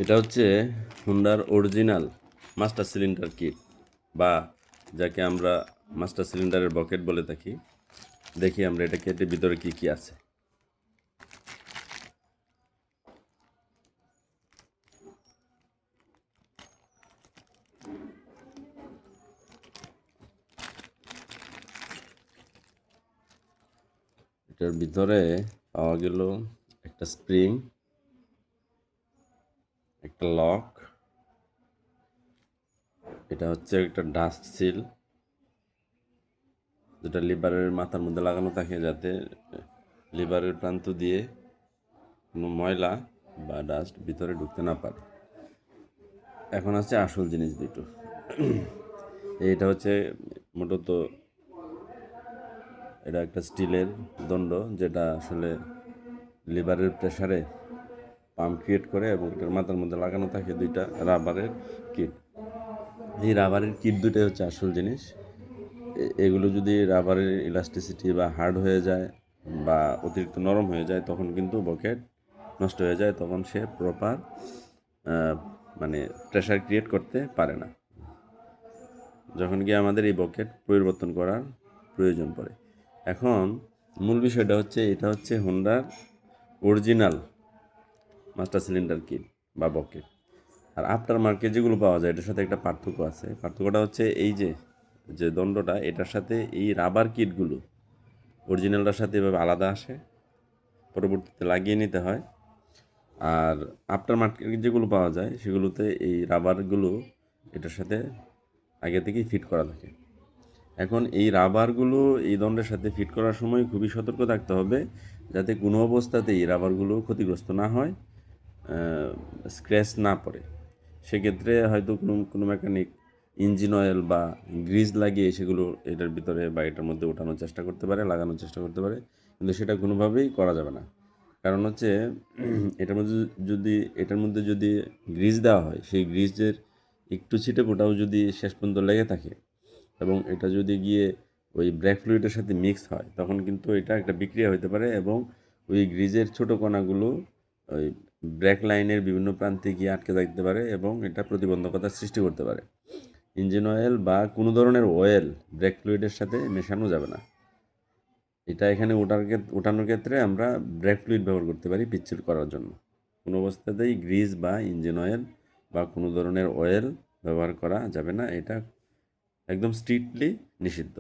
এটা হচ্ছে হুন্ডার original master cylinder kit, বা যাকে আমরা মাস্টার সিলিন্ডারের বকেট বলে থাকি। দেখি আমরা এটা কেটে ভিতরে কি কি আছে। এটার ভিতরে পাওয়া গেল একটা স্প্রিং, একটা লক, এটা হচ্ছে একটা ডাস্ট সিল, যেটা লিভারের মাথার মধ্যে লাগানো থাকে যাতে লিভারের প্রান্ত দিয়ে কোনো ময়লা বা ডাস্ট ভিতরে ঢুকতে না পারে। এখন আছে আসল জিনিস দুটো। এইটা হচ্ছে মূলত এটা একটা স্টিলের দণ্ড, যেটা আসলে লিভারের প্রেসারে পাম্প ক্রিয়েট করে, এবং এটার মাথার মধ্যে লাগানো থাকে দুইটা রাবারের কিট। এই রাবারের কিট দুটোই হচ্ছে আসল জিনিস। এগুলো যদি রাবারের ইলাস্টিসিটি বা হার্ড হয়ে যায় বা অতিরিক্ত নরম হয়ে যায়, তখন কিন্তু বকেট নষ্ট হয়ে যায়, তখন সে প্রপার মানে প্রেসার ক্রিয়েট করতে পারে না, যখন গিয়ে আমাদের এই বকেট পরিবর্তন করার প্রয়োজন পড়ে। এখন মূল বিষয়টা হচ্ছে, এটা হচ্ছে হোন্ডার অরিজিনাল মাস্টার সিলিন্ডার কিট বা বকেট। আর আফটার মার্কেট যেগুলো পাওয়া যায়, এটার সাথে একটা পার্থক্য আছে। পার্থক্যটা হচ্ছে এই যে যে দণ্ডটা, এটার সাথে এই রাবার কিটগুলো অরিজিনালটার সাথে এভাবে আলাদা আসে, পরবর্তীতে লাগিয়ে নিতে হয়। আর আফটার মার্কেট যেগুলো পাওয়া যায়, সেগুলোতে এই রাবারগুলো এটার সাথে আগে থেকেই ফিট করা থাকে। এখন এই রাবারগুলো এই দণ্ডের সাথে ফিট করার সময় খুবই সতর্ক থাকতে হবে, যাতে কোনো অবস্থাতেই রাবারগুলো ক্ষতিগ্রস্ত না হয়, স্ক্র্যাচ না পড়ে। সেক্ষেত্রে হয়তো কোনো কোনো মেকানিক ইঞ্জিন অয়েল বা গ্রিজ লাগিয়ে সেগুলো এটার ভিতরে বা এটার মধ্যে ওঠানোর চেষ্টা করতে পারে, লাগানোর চেষ্টা করতে পারে, কিন্তু সেটা কোনোভাবেই করা যাবে না। কারণ হচ্ছে এটার মধ্যে যদি গ্রিজ দেওয়া হয়, সেই গ্রিজের একটু ছিটে ফোটাও যদি শেষ পর্যন্ত লেগে থাকে, এবং এটা যদি গিয়ে ওই ব্রেক ফ্লুইডের সাথে মিক্স হয়, তখন কিন্তু এটা একটা বিক্রিয়া হতে পারে, এবং ওই গ্রিজের ছোটো কণাগুলো ওই ব্রেক লাইনের বিভিন্ন প্রান্তে গিয়ে আটকে থাকতে পারে, এবং এটা প্রতিবন্ধকতার সৃষ্টি করতে পারে। ইঞ্জিন অয়েল বা কোনো ধরনের অয়েল ব্রেক ফ্লুইডের সাথে মেশানো যাবে না। এটা এখানে ওঠানোর ক্ষেত্রে আমরা ব্রেক ফ্লুইড ব্যবহার করতে পারি পিচ্ছিল করার জন্য। কোনো অবস্থাতেই গ্রিজ বা ইঞ্জিন অয়েল বা কোনো ধরনের অয়েল ব্যবহার করা যাবে না, এটা একদম স্ট্রিক্টলি নিষিদ্ধ।